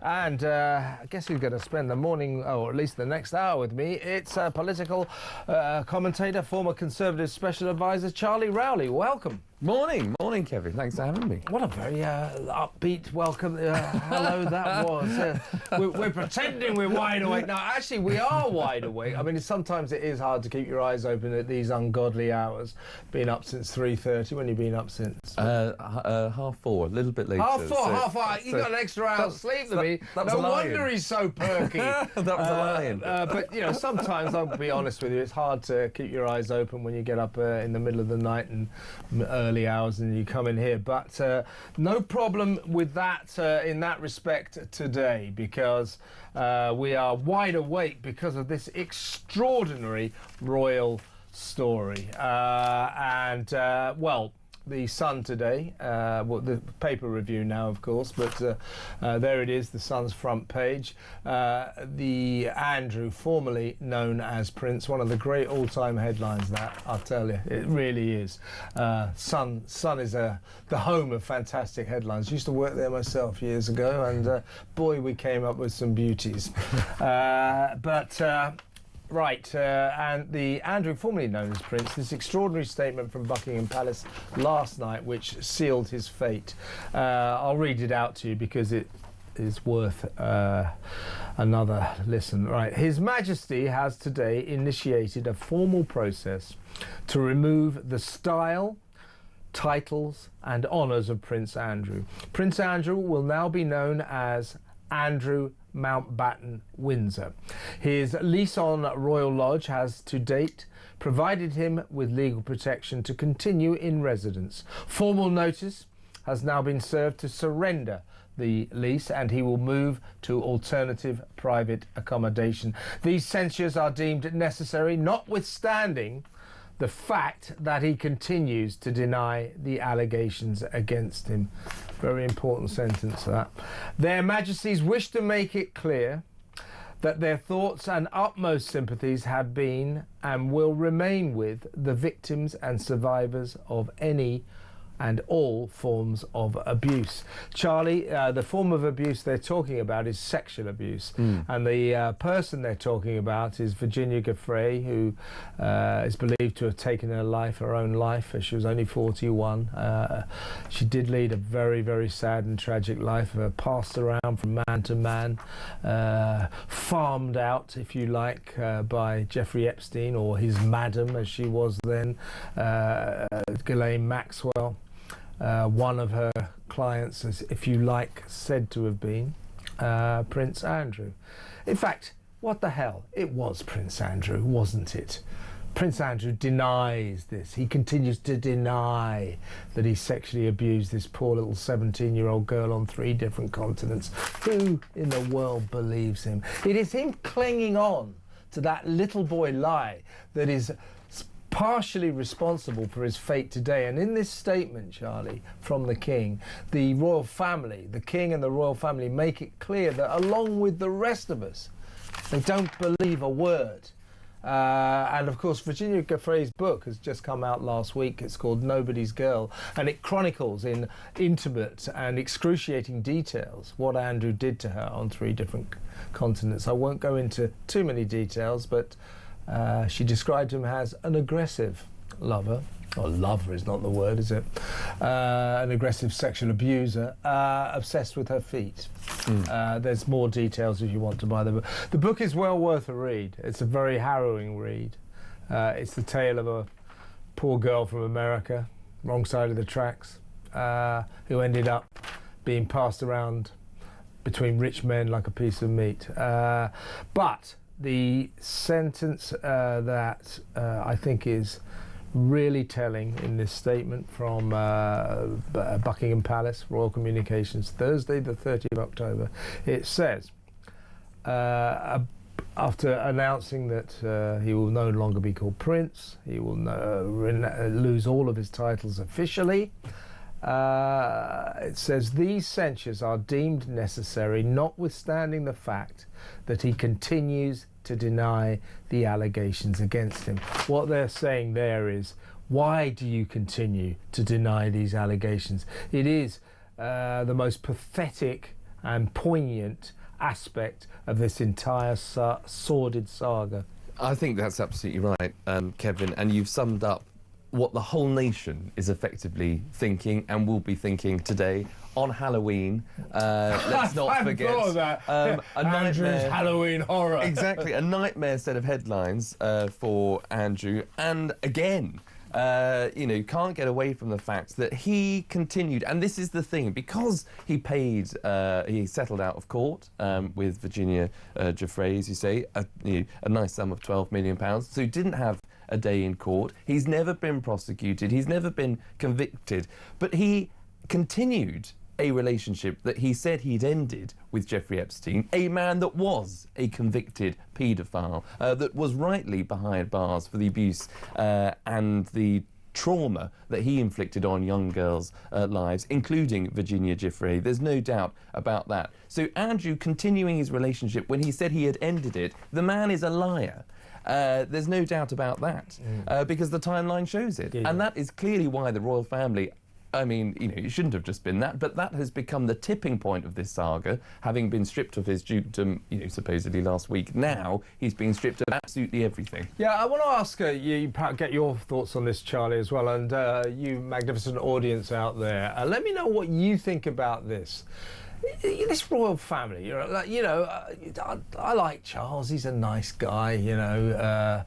And I guess who's going to spend the morning, or at least the next hour with me? It's political commentator, former Conservative Special Advisor, Charlie Rowley. Welcome. Morning, Kevin. Thanks for having me. What a very upbeat welcome. Hello, that was. We're pretending we're wide awake. Now, actually, we are wide awake. I mean, sometimes it is hard to keep your eyes open at these ungodly hours. Been up since 3:30. When have you been up since? 4:30, a little bit later. Half four. You got an extra hour's sleep than me. No wonder he's so perky. That was a lion. But, you know, sometimes, I'll be honest with you, it's hard to keep your eyes open when you get up in the middle of the night and early hours and you come in here. But no problem with that in that respect today, because we are wide awake because of this extraordinary royal story. Well, the Sun today, well, the paper review now, of course, but there it is, the Sun's front page. The Andrew, formerly known as Prince, one of the great all-time headlines, that, I'll tell you, it really is. Sun is the home of fantastic headlines. Used to work there myself years ago, and boy, we came up with some beauties. Right, and the Andrew, formerly known as Prince, this extraordinary statement from Buckingham Palace last night, which sealed his fate. I'll read it out to you because it is worth another listen. Right, His Majesty has today initiated a formal process to remove the style, titles and honours of Prince Andrew. Prince Andrew will now be known as Andrew Mountbatten Windsor. His lease on Royal Lodge has to date provided him with legal protection to continue in residence. Formal notice has now been served to surrender the lease, and he will move to alternative private accommodation. These censures are deemed necessary, notwithstanding the fact that he continues to deny the allegations against him. Very important sentence, that. Their Majesties wish to make it clear that their thoughts and utmost sympathies have been and will remain with the victims and survivors of any and all forms of abuse. Charlie, the form of abuse they're talking about is sexual abuse. And the person they're talking about is Virginia Giuffre, who is believed to have taken her own life as she was only 41. She did lead a very, very sad and tragic life, passed around from man to man, farmed out, if you like, by Jeffrey Epstein, or his madam, as she was then, Ghislaine Maxwell. One of her clients, if you like, said to have been Prince Andrew. In fact, what the hell? It was Prince Andrew, wasn't it? Prince Andrew denies this. He continues to deny that he sexually abused this poor little 17-year-old girl on 3 different continents. Who in the world believes him? It is him clinging on to that little boy lie that is partially responsible for his fate today. And in this statement, Charlie, from the King, the royal family, the King and the royal family, make it clear that along with the rest of us, they don't believe a word. And of course, Virginia Giuffre's book has just come out last week. It's called Nobody's Girl, and it chronicles in intimate and excruciating details what Andrew did to her on 3 different continents. I won't go into too many details, but she described him as an aggressive lover. Or lover is not the word, is it? An aggressive sexual abuser, obsessed with her feet. There's more details if you want to buy the book. The book is well worth a read. It's a very harrowing read. It's the tale of a poor girl from America, wrong side of the tracks, who ended up being passed around between rich men like a piece of meat. But the sentence that I think is really telling in this statement from Buckingham Palace, Royal Communications, Thursday the 30th of October, it says, after announcing that he will no longer be called Prince, he will lose all of his titles officially, it says, these censures are deemed necessary, notwithstanding the fact that he continues to deny the allegations against him. What they're saying there is, why do you continue to deny these allegations? It is the most pathetic and poignant aspect of this entire sordid saga. I think that's absolutely right, Kevin, and you've summed up what the whole nation is effectively thinking and will be thinking today on Halloween. Let's not forget a Andrew's Halloween horror. Exactly, a nightmare set of headlines for Andrew, and again, can't get away from the fact that he continued, and this is the thing, because he settled out of court with Virginia Giuffre, as you say, a nice sum of £12 million, so he didn't have a day in court. He's never been prosecuted, he's never been convicted, but he continued a relationship that he said he'd ended with Jeffrey Epstein, a man that was a convicted paedophile, that was rightly behind bars for the abuse and the trauma that he inflicted on young girls' lives, including Virginia Giuffre. There's no doubt about that. So Andrew continuing his relationship when he said he had ended it, the man is a liar. There's no doubt about that, because the timeline shows it. Yeah. And that is clearly why the royal family, I mean, it shouldn't have just been that, but that has become the tipping point of this saga, having been stripped of his dukedom, supposedly last week. Now he's being stripped of absolutely everything. Yeah, I want to ask you, get your thoughts on this, Charlie, as well, and you magnificent audience out there. Let me know what you think about this. This royal family, I like Charles. He's a nice guy,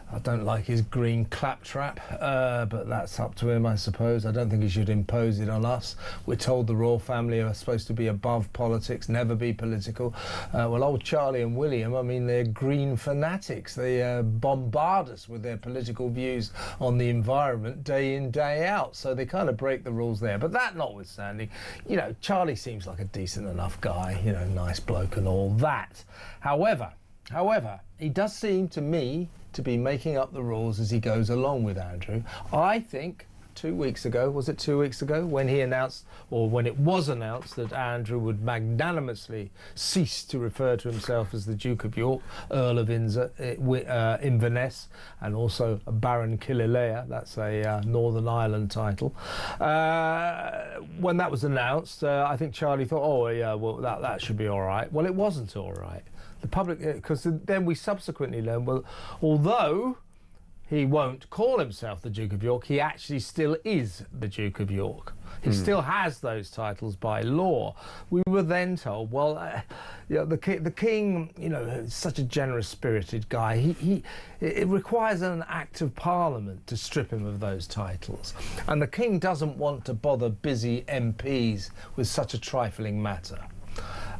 I don't like his green claptrap, but that's up to him, I suppose. I don't think he should impose it on us. We're told the royal family are supposed to be above politics, never be political. Well, old Charlie and William, I mean, they're green fanatics. They bombard us with their political views on the environment day in, day out. So they kind of break the rules there. But that notwithstanding, Charlie seems like a decent enough guy, nice bloke and all that. However, he does seem to me to be making up the rules as he goes along with Andrew. I think 2 weeks ago, was it 2 weeks ago, when he announced, or when it was announced, that Andrew would magnanimously cease to refer to himself as the Duke of York, Earl of Inverness, and also Baron Killalea, that's a Northern Ireland title. When that was announced, I think Charlie thought, oh yeah, well that should be all right. Well, it wasn't all right. The public, because then we subsequently learned, well, although he won't call himself the Duke of York, he actually still is the Duke of York. He still has those titles by law. We were then told, well, the king, is such a generous-spirited guy. It requires an act of Parliament to strip him of those titles, and the king doesn't want to bother busy MPs with such a trifling matter.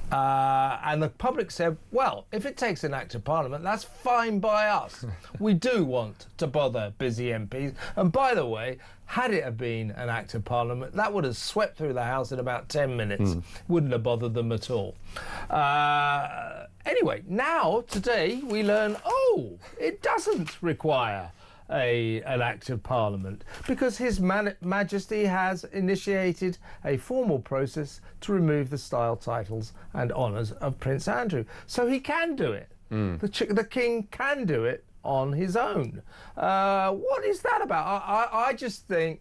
And the public said, well, if it takes an act of Parliament, that's fine by us. We do want to bother busy MPs. And by the way, had it have been an act of Parliament, that would have swept through the House in about 10 minutes. Wouldn't have bothered them at all. Anyway, now, today, we learn, oh, it doesn't require an act of Parliament, because His Majesty has initiated a formal process to remove the style, titles and honours of Prince Andrew. So he can do it. The King can do it on his own. What is that about? I just think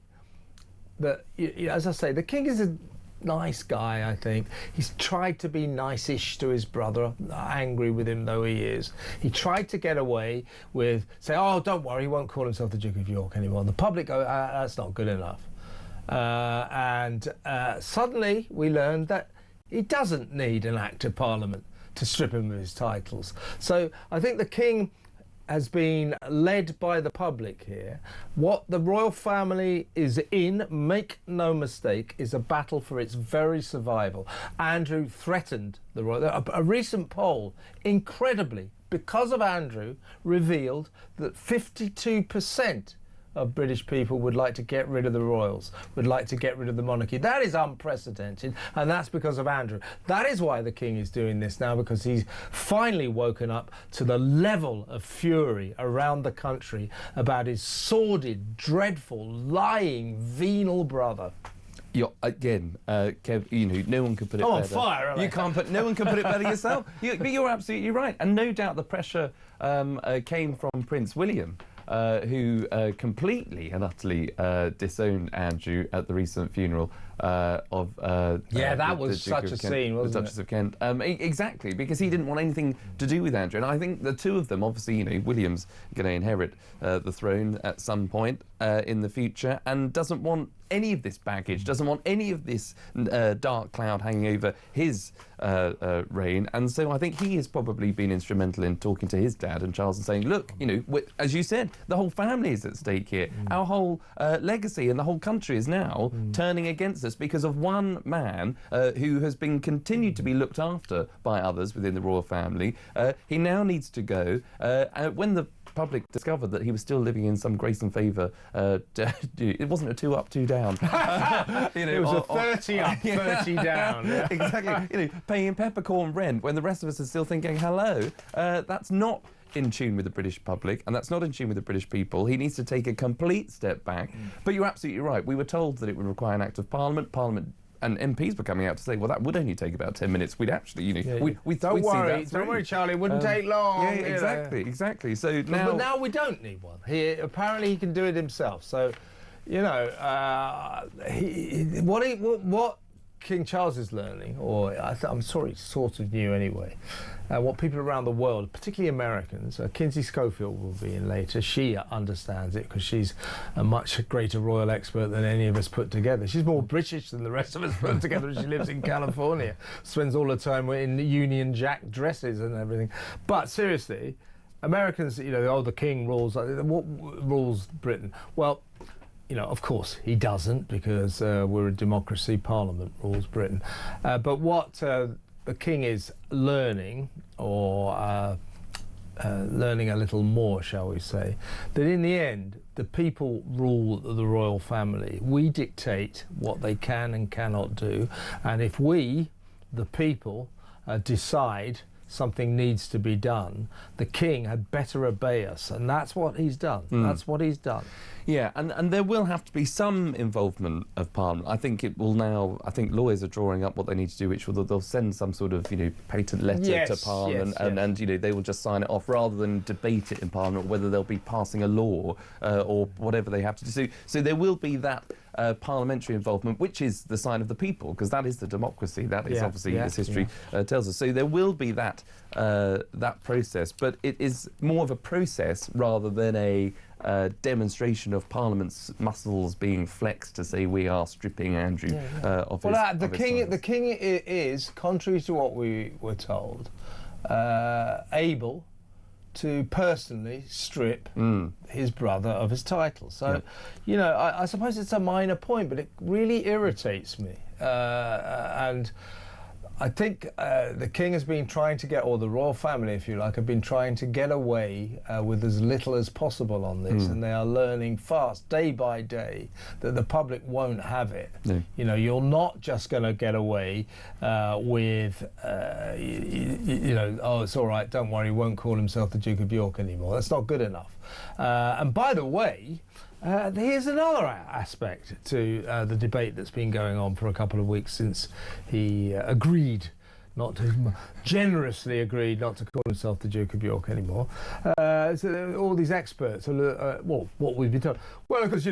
that, as I say, the King is a nice guy, I think. He's tried to be nice-ish to his brother, angry with him though he is. He tried to get away with, say, oh, don't worry, he won't call himself the Duke of York anymore. The public go, that's not good enough. And suddenly we learned that he doesn't need an act of Parliament to strip him of his titles. So I think the King has been led by the public here. What the royal family is in, make no mistake, is a battle for its very survival. Andrew threatened the royal... A recent poll, incredibly, because of Andrew, revealed that 52% of British people would like to get rid of the royals, would like to get rid of the monarchy. That is unprecedented, and that's because of Andrew. That is why the King is doing this now, because he's finally woken up to the level of fury around the country about his sordid, dreadful, lying, venal brother. Again, Kev, no one could put it better. I'm on fire, you can't put. No one can put it better yourself. But you're absolutely right, and no doubt the pressure came from Prince William, who completely and utterly disowned Andrew at the recent funeral that was such a scene, wasn't it? The Duchess of Kent. Exactly, because he didn't want anything to do with Andrew. And I think the two of them, obviously, William's going to inherit the throne at some point in the future, and doesn't want any of this baggage, doesn't want any of this dark cloud hanging over his reign. And so I think he has probably been instrumental in talking to his dad and Charles and saying, look, as you said, the whole family is at stake here. Our whole legacy and the whole country is now turning against us because of one man who has been continued to be looked after by others within the royal family. He now needs to go. When the public discovered that he was still living in some grace and favour, it wasn't a 2 up, 2 down. It was a 30 up, 30 down. Yeah. Exactly. Paying peppercorn rent when the rest of us are still thinking, hello, that's not in tune with the British public, and that's not in tune with the British people. He needs to take a complete step back. But you're absolutely right. We were told that it would require an act of Parliament. And MPs were coming out to say, well, that would only take about 10 minutes. We'd actually, don't worry, Charlie, it wouldn't take long. Yeah, exactly. So now... But now we don't need one. Apparently he can do it himself. So, what King Charles is learning, or I'm sorry, sort of new anyway, what people around the world, particularly Americans, Kinsey Schofield will be in later, she understands it because she's a much greater royal expert than any of us put together. She's more British than the rest of us put together. She lives in California, spends all her time in Union Jack dresses and everything. But seriously, Americans, the king rules. What rules Britain? Well, of course, he doesn't, because we're a democracy. Parliament rules Britain. But what the king is learning, or learning a little more, shall we say, that in the end, the people rule the royal family. We dictate what they can and cannot do. And if we, the people, decide something needs to be done, the king had better obey us, and that's what he's done. That's what he's done. Yeah, and there will have to be some involvement of Parliament. I think it will now. I think lawyers are drawing up what they need to do, which they'll send some sort of patent letter to Parliament, and they will just sign it off rather than debate it in Parliament, whether they'll be passing a law or whatever they have to do. So there will be that parliamentary involvement, which is the sign of the people, because that is the democracy. That is obviously, as history tells us. So there will be that process, but it is more of a process rather than a demonstration of Parliament's muscles being flexed to say we are stripping Andrew of his. Well, the king is, contrary to what we were told, able to personally strip his brother of his title. So, I suppose it's a minor point, but it really irritates me. And I think the king has been trying to get, or the royal family, if you like, have been trying to get away with as little as possible on this, and they are learning fast, day by day, that the public won't have it. No. You're not just going to get away with, oh, it's all right, don't worry, he won't call himself the Duke of York anymore. That's not good enough. And by the way, here's another aspect to the debate that's been going on for a couple of weeks since he generously agreed not to call himself the Duke of York anymore. So all these experts are, what we've been told. Well, because,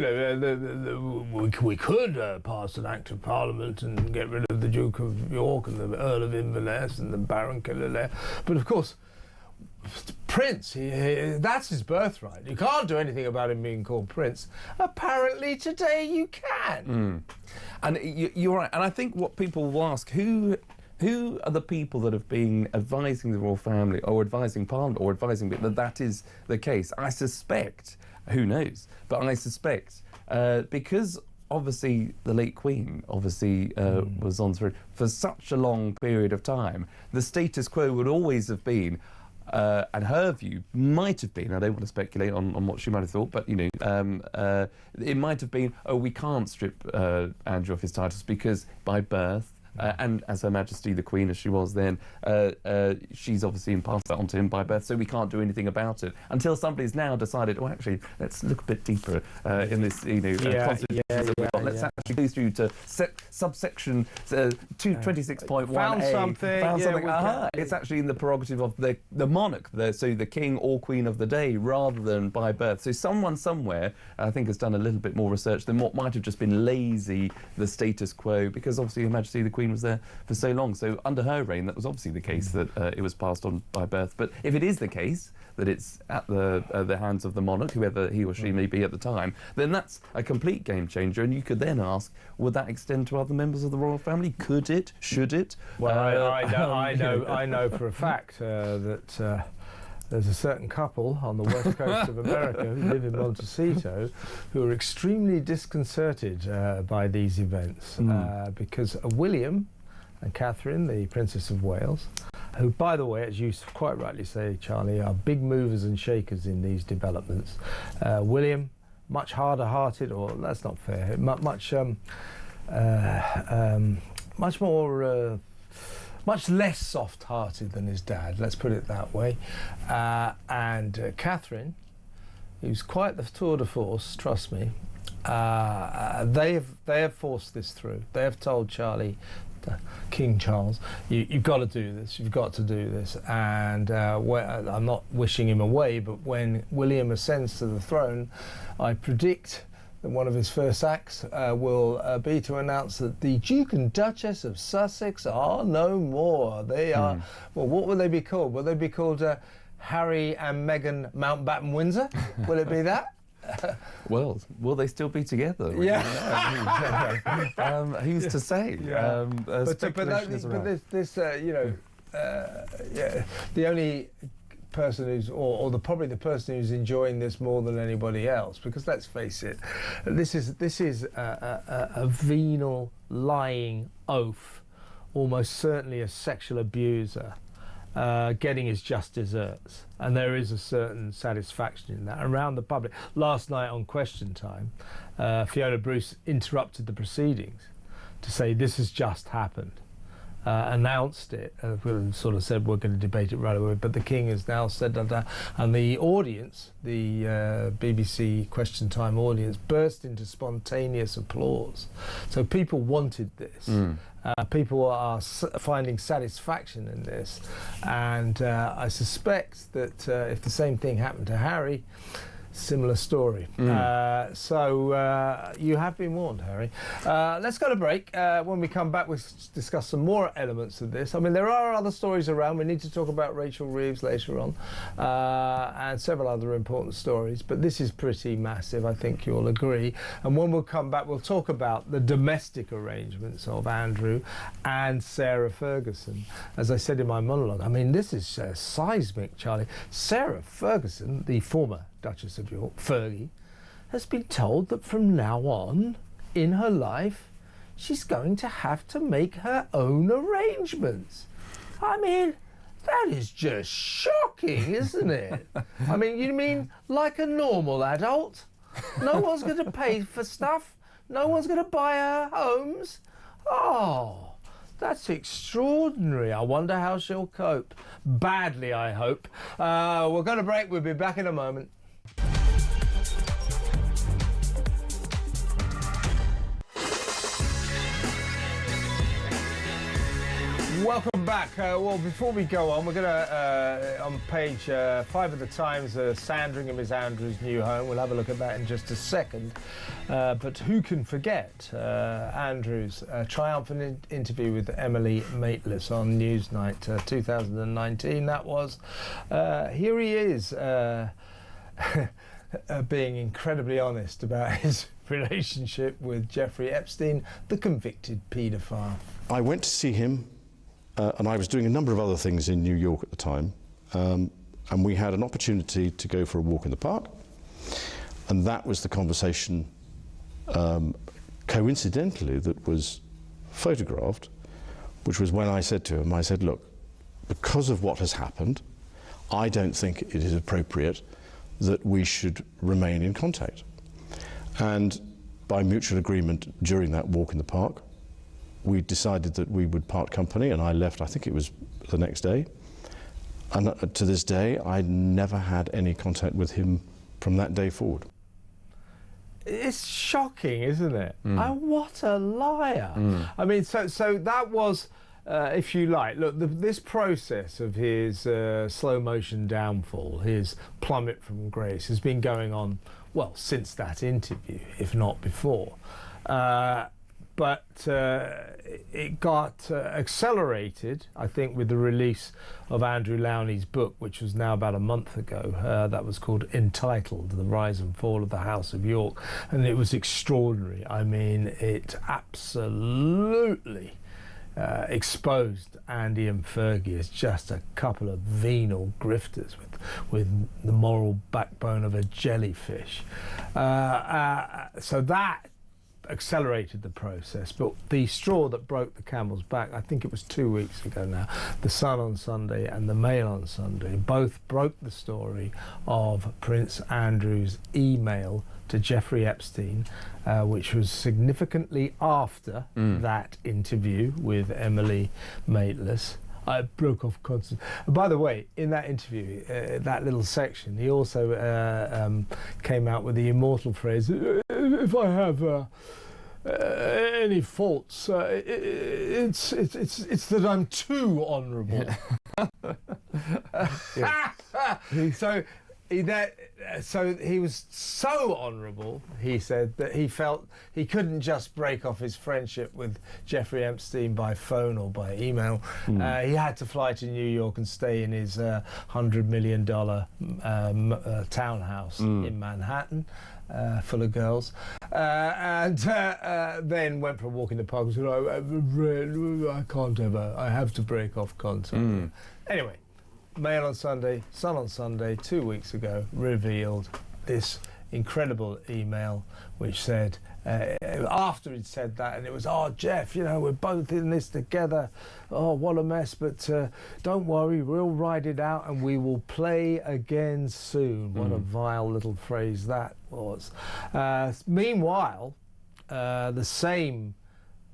we could pass an Act of Parliament and get rid of the Duke of York and the Earl of Inverness and the Baron Kildare. But, of course, Prince, that's his birthright. You can't do anything about him being called Prince. Apparently today you can. And you're right. And I think what people will ask, who are the people that have been advising the royal family or advising Parliament or advising that is the case? I suspect, who knows, but I suspect because obviously the late Queen was on through for such a long period of time, the status quo would always have been, and her view might have been, I don't want to speculate on what she might have thought, but it might have been, we can't strip Andrew of his titles because by birth and as Her Majesty the Queen, as she was then, she's obviously passed that on to him by birth, so we can't do anything about it until somebody's now decided, oh, actually, let's look a bit deeper in this, constitution that we've got. Let's actually go through to subsection 26.1a. Found something. It's actually in the prerogative of the monarch, so the king or queen of the day, rather than by birth. So someone somewhere, I think, has done a little bit more research than what might have just been lazy, the status quo, because obviously Her Majesty the Queen was there for so long. So under her reign, that was obviously the case that it was passed on by birth. But if it is the case that it's at the hands of the monarch, whoever he or she may be at the time, then that's a complete game changer. And you could then ask, would that extend to other members of the royal family? Could it? Should it? Well, I know for a fact that there's a certain couple on the west coast of America who live in Montecito who are extremely disconcerted by these events because William and Catherine, the Princess of Wales, who, by the way, as you quite rightly say, Charlie, are big movers and shakers in these developments. William, much harder-hearted, or that's not fair, much less soft-hearted than his dad, let's put it that way. And Catherine, who's quite the tour de force, trust me, they have forced this through. They have told Charlie, King Charles, you've got to do this, you've got to do this. And I'm not wishing him away, but when William ascends to the throne, I predict that one of his first acts will be to announce that the Duke and Duchess of Sussex are no more. They are, well, what will they be called? Will they be called Harry and Meghan Mountbatten Windsor? Will it be that? Well, will they still be together? Yeah. Who's to say? Yeah. But this, the only person who's, probably the person who's enjoying this more than anybody else, because let's face it, this is a venal, lying oaf, almost certainly a sexual abuser, getting his just desserts, and there is a certain satisfaction in that around the public. Last night on Question Time, Fiona Bruce interrupted the proceedings to say this has just happened. Announced it, sort of said we're going to debate it right away, but the King has now said that, and the audience, the BBC Question Time audience, burst into spontaneous applause. So people wanted this. People are finding satisfaction in this, and I suspect that if the same thing happened to Harry, similar story. So you have been warned, Harry. Let's go to break. When we come back, we'll discuss some more elements of this. I mean, there are other stories around. We need to talk about Rachel Reeves later on, and several other important stories. But this is pretty massive, I think you'll agree. And when we'll come back, we'll talk about the domestic arrangements of Andrew and Sarah Ferguson. As I said in my monologue, I mean, this is seismic, Charlie. Sarah Ferguson, the former Duchess of York, Fergie, has been told that from now on in her life she's going to have to make her own arrangements. I mean, that is just shocking, isn't it? I mean, you mean like a normal adult? No one's going to pay for stuff? No one's going to buy her homes? Oh, that's extraordinary. I wonder how she'll cope. Badly, I hope. We're going to break. We'll be back in a moment. Welcome back. Well, before we go on, we're going to, on page 5 of the Times, Sandringham is Andrew's new home. We'll have a look at that in just a second. But who can forget Andrew's triumphant interview with Emily Maitlis on Newsnight 2019. That was, here he is, being incredibly honest about his relationship with Jeffrey Epstein, the convicted paedophile. I went to see him. And I was doing a number of other things in New York at the time, and we had an opportunity to go for a walk in the park, and that was the conversation, coincidentally, that was photographed, which was when I said to him, I said, look, because of what has happened, I don't think it is appropriate that we should remain in contact. And by mutual agreement during that walk in the park, we decided that we would part company, and I left, I think it was the next day. And to this day, I never had any contact with him from that day forward. It's shocking, isn't it? Oh, what a liar. I mean, so that was, if you like, look, this process of his slow motion downfall, his plummet from grace, has been going on, well, since that interview, if not before. But it got accelerated, I think, with the release of Andrew Lowney's book, which was now about a month ago. That was called Entitled, The Rise and Fall of the House of York. And it was extraordinary. I mean, it absolutely exposed Andy and Fergie as just a couple of venal grifters with the moral backbone of a jellyfish. So that accelerated the process, but the straw that broke the camel's back, I think it was 2 weeks ago now, the Sun on Sunday and the Mail on Sunday both broke the story of Prince Andrew's email to Jeffrey Epstein, which was significantly after that interview with Emily Maitlis. I broke off constant. By the way, in that interview, that little section, he also came out with the immortal phrase, if I have any faults, it's that I'm too honourable. So he was so honourable, he said, that he felt he couldn't just break off his friendship with Jeffrey Epstein by phone or by email. He had to fly to New York and stay in his $100 million townhouse in Manhattan, full of girls, and then went for a walk in the park and said, I can't ever, I have to break off contact. Anyway, Mail on Sunday, Sun on Sunday, 2 weeks ago, revealed this incredible email which said, after he'd said that, and it was, oh, Jeff, you know, we're both in this together. Oh, what a mess, but don't worry, we'll ride it out and we will play again soon. What a vile little phrase that was. Meanwhile, the same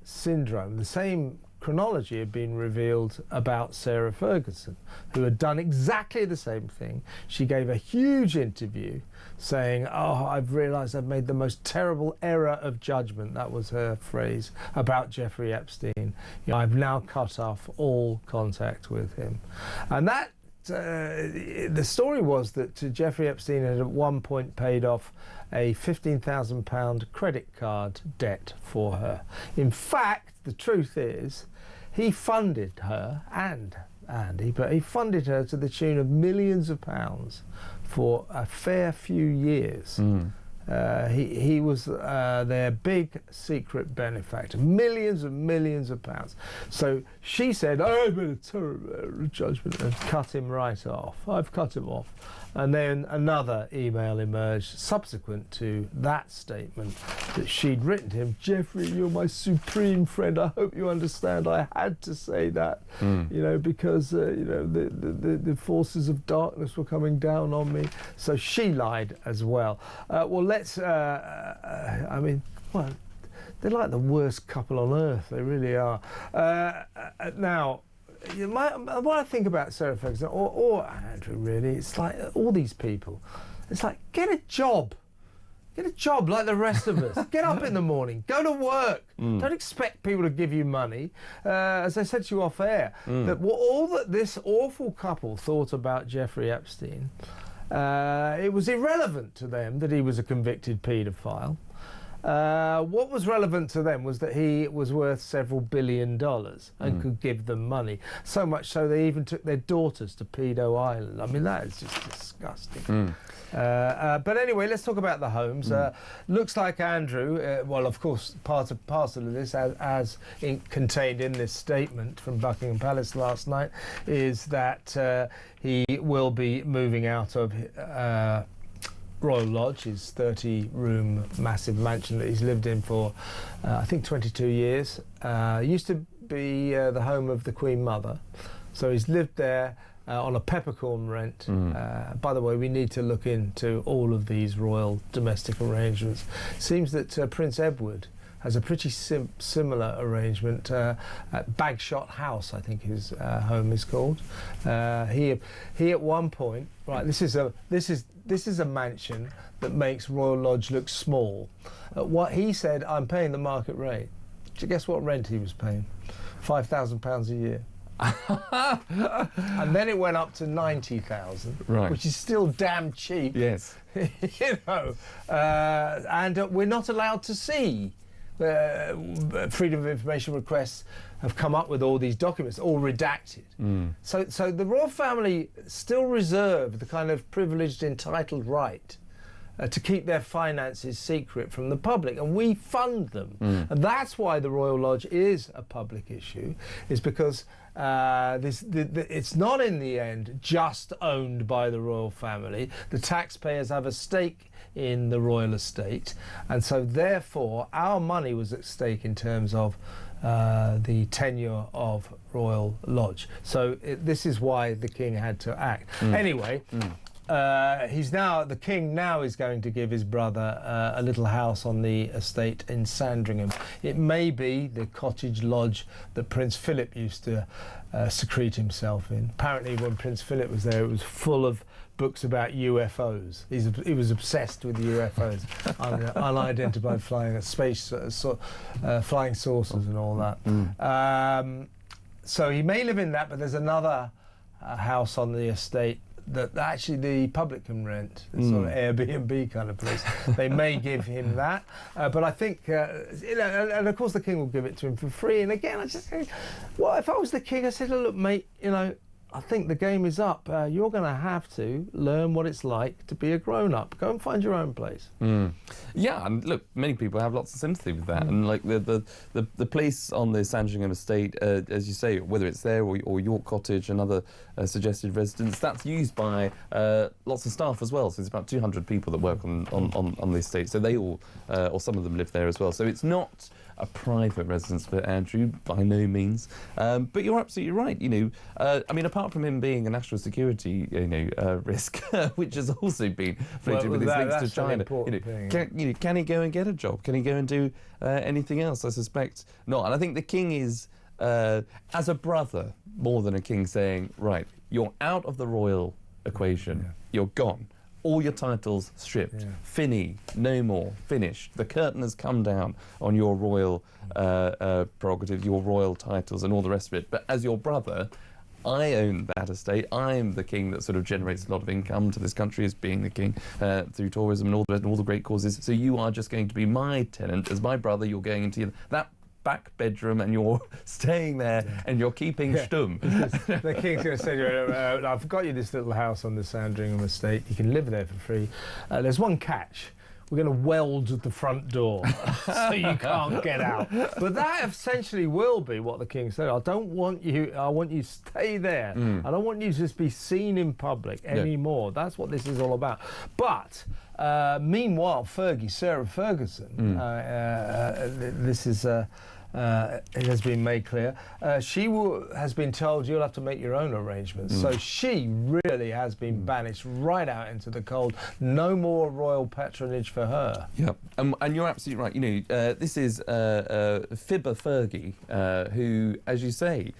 syndrome, the same chronology had been revealed about Sarah Ferguson, who had done exactly the same thing. She gave a huge interview saying, oh, I've realised I've made the most terrible error of judgment, that was her phrase, about Jeffrey Epstein. You know, I've now cut off all contact with him. And that, the story was that Jeffrey Epstein had at one point paid off a £15,000 credit card debt for her. In fact, the truth is, he funded her and Andy, but he funded her to the tune of millions of pounds for a fair few years. He was their big secret benefactor, millions and millions of pounds. So she said, oh, I've made a terrible judgment, and cut him right off. I've cut him off. And then another email emerged subsequent to that statement that she'd written to him, Jeffrey, you're my supreme friend. I hope you understand. I had to say that, you know, because, you know, the forces of darkness were coming down on me. So she lied as well. Well, let's, I mean, well, they're like the worst couple on earth. They really are. Now, what I think about Sarah Ferguson, or Andrew, really, it's like all these people, it's like, get a job. Get a job like the rest of us. Get up in the morning, go to work. Don't expect people to give you money. As I said to you off air, that all that this awful couple thought about Jeffrey Epstein, it was irrelevant to them that he was a convicted paedophile. What was relevant to them was that he was worth several $1 billion and could give them money. So much so they even took their daughters to Pedo Island. I mean, that is just disgusting. But anyway, let's talk about the homes. Looks like Andrew, well, of course, parcel of this, as contained in this statement from Buckingham Palace last night, is that he will be moving out of Royal Lodge, his 30-room massive mansion that he's lived in for, I think, 22 years. Used to be the home of the Queen Mother. So he's lived there on a peppercorn rent. By the way, we need to look into all of these royal domestic arrangements. Seems that Prince Edward has a pretty similar arrangement at Bagshot House, I think his home is called. He at one point, right, this is a mansion that makes Royal Lodge look small. What he said, I'm paying the market rate. Do you guess what rent he was paying? £5,000 a year. And then it went up to 90,000, right, which is still damn cheap. Yes. You know, and we're not allowed to see. Freedom of information requests have come up with all these documents, all redacted. So the royal family still reserve the kind of privileged, entitled right to keep their finances secret from the public, and we fund them. And that's why the Royal Lodge is a public issue, is because it's not in the end just owned by the royal family. The taxpayers have a stake in the royal estate, and so therefore our money was at stake in terms of the tenure of Royal Lodge. So this is why the king had to act. Anyway, the king now is going to give his brother a little house on the estate in Sandringham. It may be the cottage lodge that Prince Philip used to secrete himself in. Apparently when Prince Philip was there, it was full of books about UFOs. He was obsessed with UFOs, unidentified flying flying saucers and all that. So he may live in that, but there's another house on the estate that actually the public can rent. It's sort of Airbnb kind of place. They may give him that, but I think, you know, and of course the king will give it to him for free. And again, I just think, well, if I was the king, I said, look, mate, you know, I think the game is up. You're going to have to learn what it's like to be a grown-up. Go and find your own place. Yeah, and look, many people have lots of sympathy with that. And like the place on the Sandringham estate, as you say, whether it's there or York Cottage and other suggested residents, that's used by lots of staff as well. So it's about 200 people that work on the estate. So they all, or some of them, live there as well. So it's not a private residence for Andrew, by no means. But you're absolutely right. You know, I mean, apart from him being a national security, risk, which has also been floated with his links to China, can he go and get a job? Can he go and do anything else? I suspect not. And I think the king is, as a brother, more than a king, saying, right, you're out of the royal equation. You're gone. All your titles stripped. Finny, no more, finished. The curtain has come down on your royal prerogative, your royal titles and all the rest of it. But as your brother, I own that estate. I'm the king that sort of generates a lot of income to this country as being the king through tourism and all the great causes. So you are just going to be my tenant. As my brother, you're going into that back bedroom and you're staying there and you're keeping stum. The king's going to say to you, I've got you this little house on the Sandringham estate. You can live there for free. There's one catch. We're going to weld the front door so you can't get out. But that essentially will be what the king said. I want you to stay there. I don't want you to just be seen in public anymore. That's what this is all about. But meanwhile, Sarah Ferguson, this is... it has been made clear. She has been told you'll have to make your own arrangements. So she really has been banished right out into the cold. No more royal patronage for her. Yep, and you're absolutely right. You know, this is Fibber Fergie, who, as you say,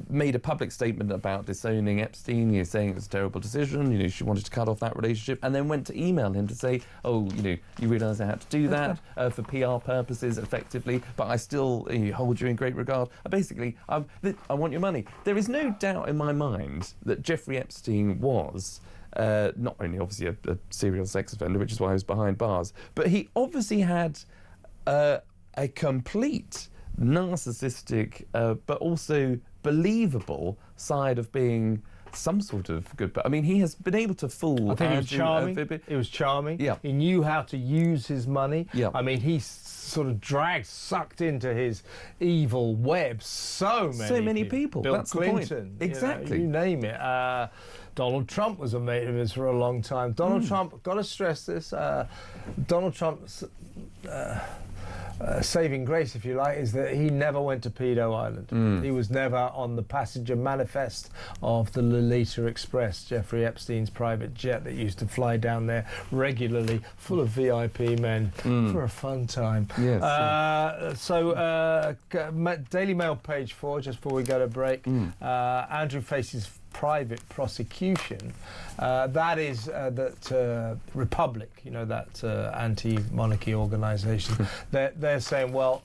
made a public statement about disowning Epstein, saying it was a terrible decision, she wanted to cut off that relationship, and then went to email him to say, oh, you realise I had to do that for PR purposes, effectively, but I still hold you in great regard. Basically, I want your money. There is no doubt in my mind that Jeffrey Epstein was not only obviously a serial sex offender, which is why he was behind bars, but he obviously had a complete narcissistic, but also believable side of being some sort of good. I mean, he has been able to fool. I think he was charming. He was charming. Yeah. He knew how to use his money. Yeah. I mean, he sort of sucked into his evil web so many people. Bill That's Clinton. The point. Exactly. You name it. Donald Trump was a mate of his for a long time. Donald Trump, got to stress this, Donald Trump's saving grace, if you like, is that he never went to Pedo Island. He was never on the passenger manifest of the Lolita Express, Jeffrey Epstein's private jet that used to fly down there regularly, full of VIP men for a fun time. Yes. Daily Mail page 4, just before we go to break, Andrew faces private prosecution. That is that Republic, you know, that anti-monarchy organisation. They're saying, well,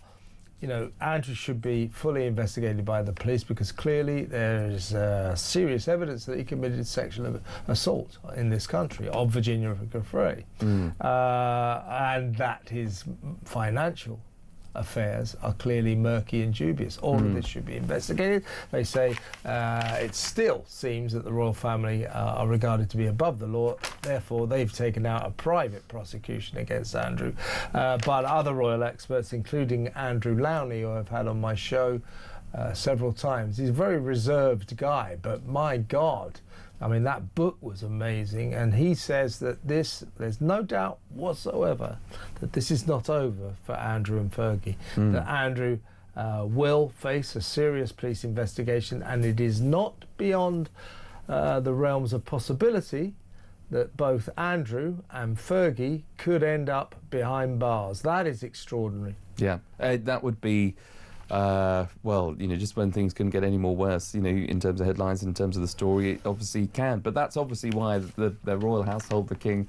you know, Andrew should be fully investigated by the police because clearly there is serious evidence that he committed sexual assault in this country of Virginia Giuffre, and that his financial affairs are clearly murky and dubious. All of this should be investigated. They say it still seems that the royal family are regarded to be above the law, therefore they've taken out a private prosecution against Andrew. But other royal experts, including Andrew Lowney, who I've had on my show several times, he's a very reserved guy, but my God, I mean, that book was amazing, and he says that there's no doubt whatsoever that this is not over for Andrew and Fergie, that Andrew will face a serious police investigation, and it is not beyond the realms of possibility that both Andrew and Fergie could end up behind bars. That is extraordinary. Yeah, that would be... well, you know, just when things couldn't get any more worse, you know, in terms of headlines, in terms of the story, it obviously can. But that's obviously why the royal household, the king,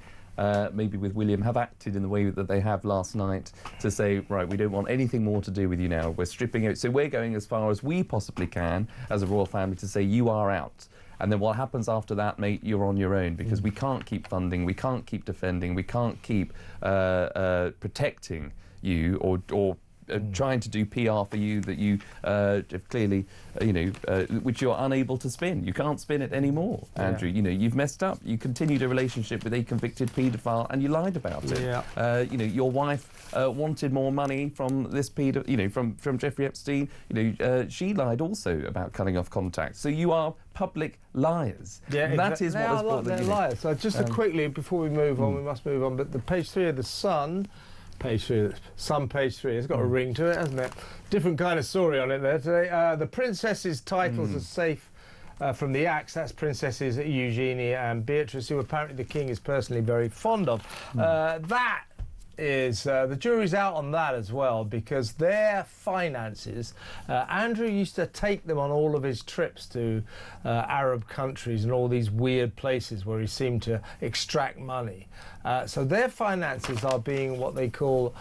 maybe with William, have acted in the way that they have last night to say, right, we don't want anything more to do with you now. We're stripping out. So we're going as far as we possibly can as a royal family to say you are out. And then what happens after that, mate, you're on your own, because we can't keep funding, we can't keep defending, we can't keep protecting you or trying to do PR for you that you clearly, you know, which you're unable to spin. You can't spin it anymore, Andrew. You know, you've messed up. You continued a relationship with a convicted paedophile and you lied about it. You know, your wife wanted more money from this you know, from Jeffrey Epstein. You know, she lied also about cutting off contact. So you are public liars. Yeah, that is what has brought them. They're liars. So just quickly, before we move on, we must move on. But the page 3 of the Sun. Page 3, page 3, it's got a ring to it, hasn't it? Different kind of story on it there today. The princesses' titles are safe from the axe. That's Princesses Eugenie and Beatrice, who apparently the king is personally very fond of. That is, the jury's out on that as well, because their finances, Andrew used to take them on all of his trips to Arab countries and all these weird places where he seemed to extract money. So their finances are being what they call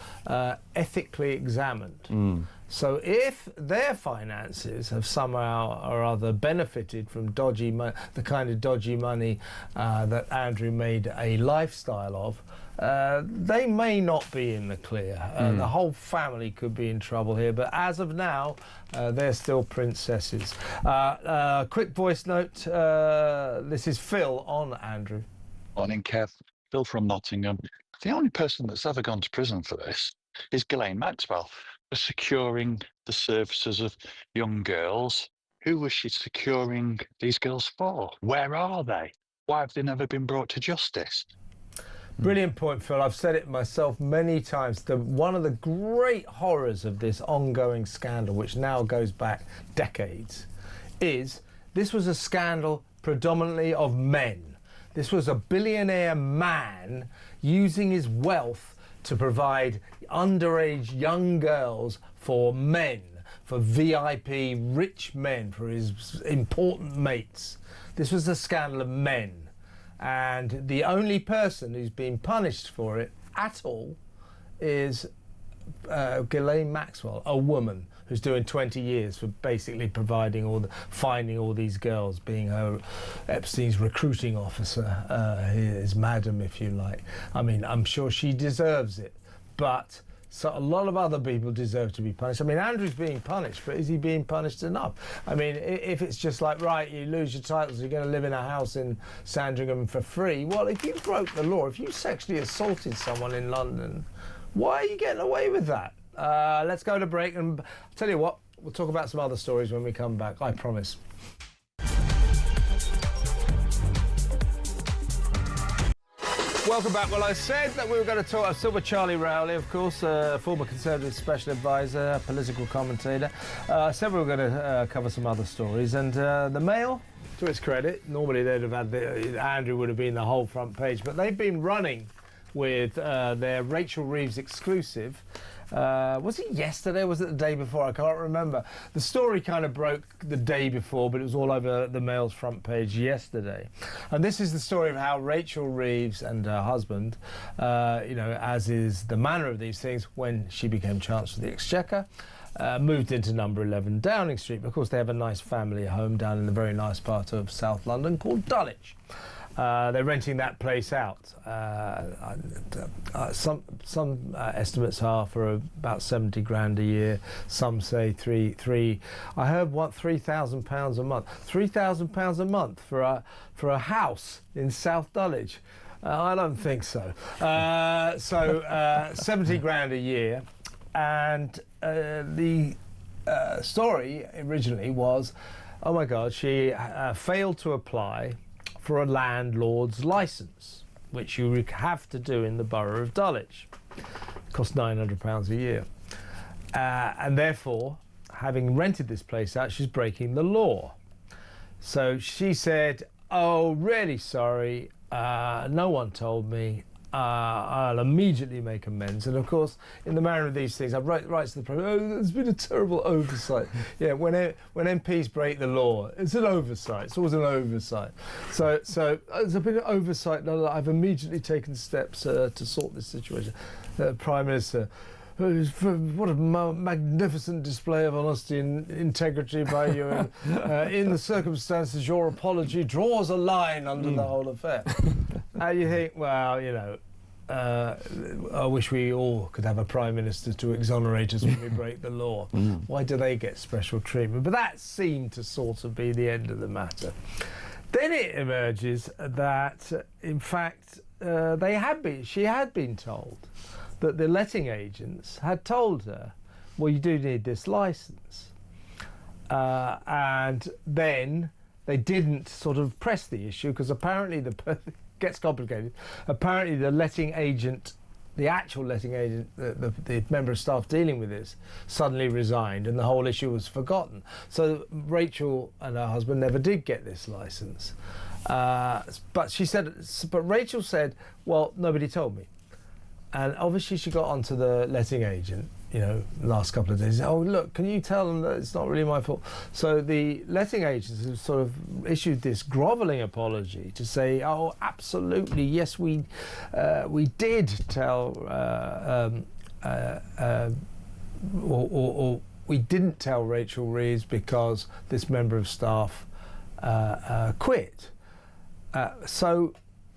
ethically examined. So if their finances have somehow or other benefited from dodgy the kind of dodgy money that Andrew made a lifestyle of, they may not be in the clear. The whole family could be in trouble here, but as of now, they're still princesses. Quick voice note, this is Phil on Andrew. Morning, Kev. Phil from Nottingham. The only person that's ever gone to prison for this is Ghislaine Maxwell, for securing the services of young girls. Who was she securing these girls for? Where are they? Why have they never been brought to justice? Brilliant point, Phil. I've said it myself many times. One of the great horrors of this ongoing scandal, which now goes back decades, is this was a scandal predominantly of men. This was a billionaire man using his wealth to provide underage young girls for men, for VIP rich men, for his important mates. This was a scandal of men. And the only person who's been punished for it at all is Ghislaine Maxwell, a woman who's doing 20 years for basically providing finding all these girls, being her Epstein's recruiting officer, his madam, if you like. I mean, I'm sure she deserves it, but so a lot of other people deserve to be punished. I mean, Andrew's being punished, but is he being punished enough? I mean, if it's just like, right, you lose your titles, you're going to live in a house in Sandringham for free. Well, if you broke the law, if you sexually assaulted someone in London, why are you getting away with that? Let's go to break, and I'll tell you what, we'll talk about some other stories when we come back, I promise. Welcome back. Well, I said that we were going to talk. I'm still with Charlie Rowley, of course, former Conservative special advisor, political commentator. I said we were going to cover some other stories, and the Mail, to its credit, normally they'd have had Andrew would have been the whole front page, but they've been running with their Rachel Reeves exclusive. Was it yesterday or was it the day before? I can't remember. The story kind of broke the day before, but it was all over the Mail's front page yesterday. And this is the story of how Rachel Reeves and her husband, you know, as is the manner of these things, when she became Chancellor of the Exchequer, moved into number 11 Downing Street. Of course, they have a nice family home down in the very nice part of South London called Dulwich. They're renting that place out. Some estimates are for about 70 grand a year. Some say three. I heard £3,000 a month. £3,000 a month for a house in South Dulwich. I don't think so. 70 grand a year, and the story originally was, oh my God, she failed to apply for a landlord's licence, which you have to do in the borough of Dulwich. It costs £900 a year. And therefore, having rented this place out, she's breaking the law. So she said, oh, really sorry, no one told me. I'll immediately make amends. And of course, in the manner of these things, I write to the Prime, oh, there's been a terrible oversight. Yeah, when MPs break the law, it's an oversight. It's always an oversight. So there's been an oversight. I've immediately taken steps to sort this situation. Prime Minister, what a magnificent display of honesty and integrity by you. In the circumstances, your apology draws a line under the whole affair. And you think, well, you know, I wish we all could have a Prime Minister to exonerate us when we break the law. Why do they get special treatment? But that seemed to sort of be the end of the matter. Then it emerges that, in fact, she had been told that the letting agents had told her, well, you do need this licence. And then they didn't sort of press the issue, because apparently it gets complicated. Apparently the letting agent, the actual letting agent, the member of staff dealing with this, suddenly resigned and the whole issue was forgotten. So Rachel and her husband never did get this licence. But Rachel said, well, nobody told me. And obviously she got onto the letting agent, you know, last couple of days. Oh, look, can you tell them that it's not really my fault? So the letting agents have sort of issued this grovelling apology to say, oh, absolutely, yes, we did tell, or we didn't tell Rachel Reeves because this member of staff quit.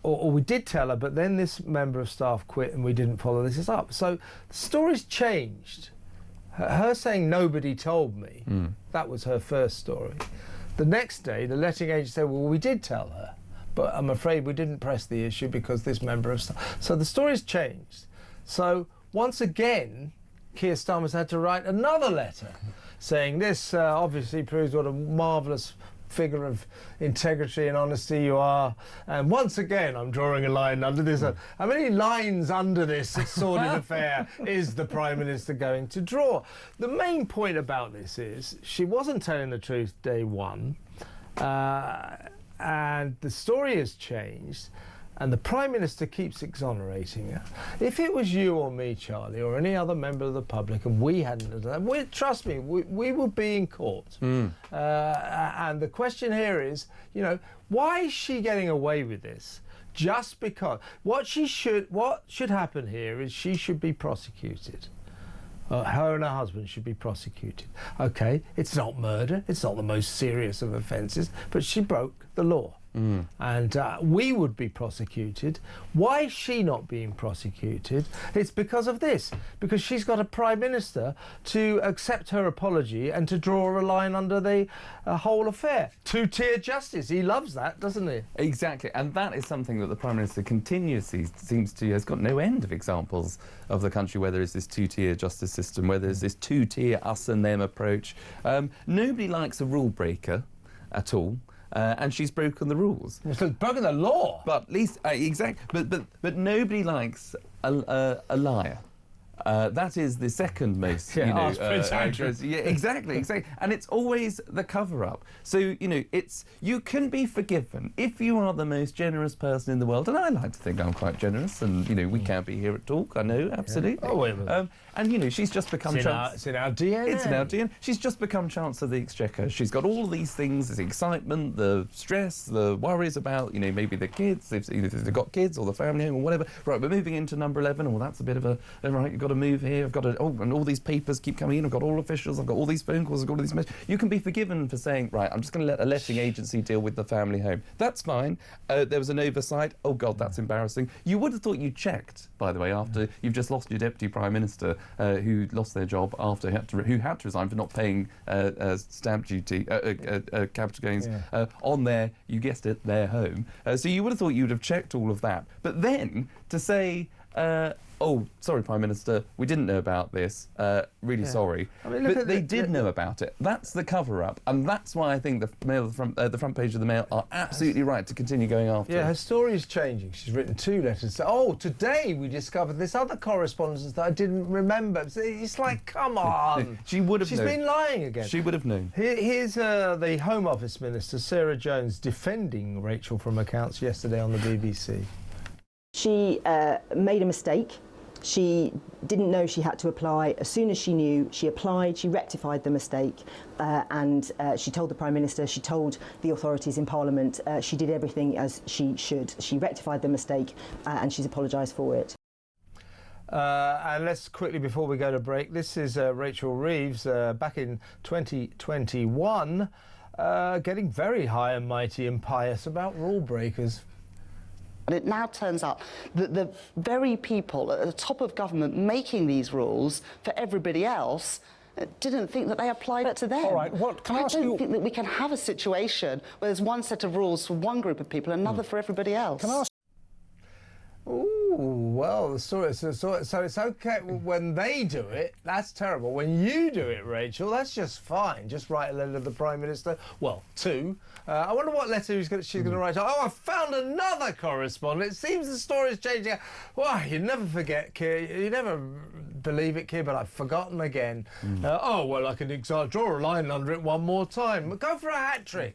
Or we did tell her, but then this member of staff quit and we didn't follow this up. So the story's changed. Her saying nobody told me, that was her first story. The next day, the letting agent said, well, we did tell her, but I'm afraid we didn't press the issue because this member of staff. So the story's changed. So once again, Keir Starmer's had to write another letter saying this obviously proves what a marvellous figure of integrity and honesty you are, and once again I'm drawing a line under this. How many lines under this sordid affair is the Prime Minister going to draw? The main point about this is she wasn't telling the truth day one, and the story has changed, and the Prime Minister keeps exonerating her. If it was you or me, Charlie, or any other member of the public, and we hadn't done that, trust me, we would be in court. And the question here is, you know, why is she getting away with this? Just because what should happen here is she should be prosecuted. Her and her husband should be prosecuted. Okay, it's not murder, it's not the most serious of offences, but she broke the law. And we would be prosecuted. Why is she not being prosecuted? It's because of this, because she's got a Prime Minister to accept her apology and to draw a line under the whole affair. Two-tier justice. He loves that, doesn't he? Exactly, and that is something that the Prime Minister continuously has got no end of examples of the country where there is this two-tier justice system, where there's this two-tier us and them approach. Nobody likes a rule breaker at all. and she's broken the rules. She's broken the law. But at least, but nobody likes a liar. That is the second most, ask Prince Andrew. Yeah, exactly. And it's always the cover-up. So, you can be forgiven if you are the most generous person in the world. And I like to think I'm quite generous, and, we can't be here at Talk, I know, absolutely. Yeah. Oh, wait a minute. And, she's just become... It's in our DNA. It's in our DNA. She's just become Chancellor of the Exchequer. She's got all these things, the excitement, the stress, the worries about, maybe the kids, if they've got kids, or the family home, or whatever. Right, we're moving into number 11. Oh, that's a bit of a... Right, you've got to move here. I've got to... Oh, and all these papers keep coming in. I've got all officials. I've got all these phone calls. I've got all these messages. You can be forgiven for saying, right, I'm just going to let a letting agency deal with the family home. That's fine. There was an oversight. Oh, God, that's embarrassing. You would have thought you checked, by the way, after you've just lost your Deputy Prime Minister, who lost their job after who had to resign for not paying stamp duty, capital gains on their, you guessed it, their home. So you would have thought you would have checked all of that. But then to say, oh, sorry, Prime Minister, we didn't know about this. Really sorry. I mean, but they did know about it. That's the cover-up, and that's why I think the front page of the Mail are absolutely right to continue going after. Yeah, her story is changing. She's written 2 letters. Oh, today we discovered this other correspondence that I didn't remember. It's like, come on. She would have known. She's been lying again. She would have known. Here's the Home Office Minister, Sarah Jones, defending Rachel from accounts yesterday on the BBC. She made a mistake. She didn't know she had to apply. As soon as she knew, she applied, she rectified the mistake, and she told the Prime Minister, she told the authorities in Parliament, she did everything as she should. She rectified the mistake, and she's apologised for it. And let's quickly, before we go to break, this is Rachel Reeves back in 2021, getting very high and mighty and pious about rule breakers. And it now turns out that the very people at the top of government making these rules for everybody else didn't think that they applied to them. All right, can I ask you... don't think that we can have a situation where there's one set of rules for one group of people and another for everybody else. Can I ask... Ooh, well, the story, so it's okay when they do it. That's terrible. When you do it, Rachel, that's just fine. Just write a letter to the Prime Minister. Well, 2. I wonder what letter she's going to write. Oh, I found another correspondent. It seems the story's changing. Well, you never forget, Keir. You never believe it, Keir, but I've forgotten again. Oh, well, I can draw a line under it one more time. Go for a hat-trick.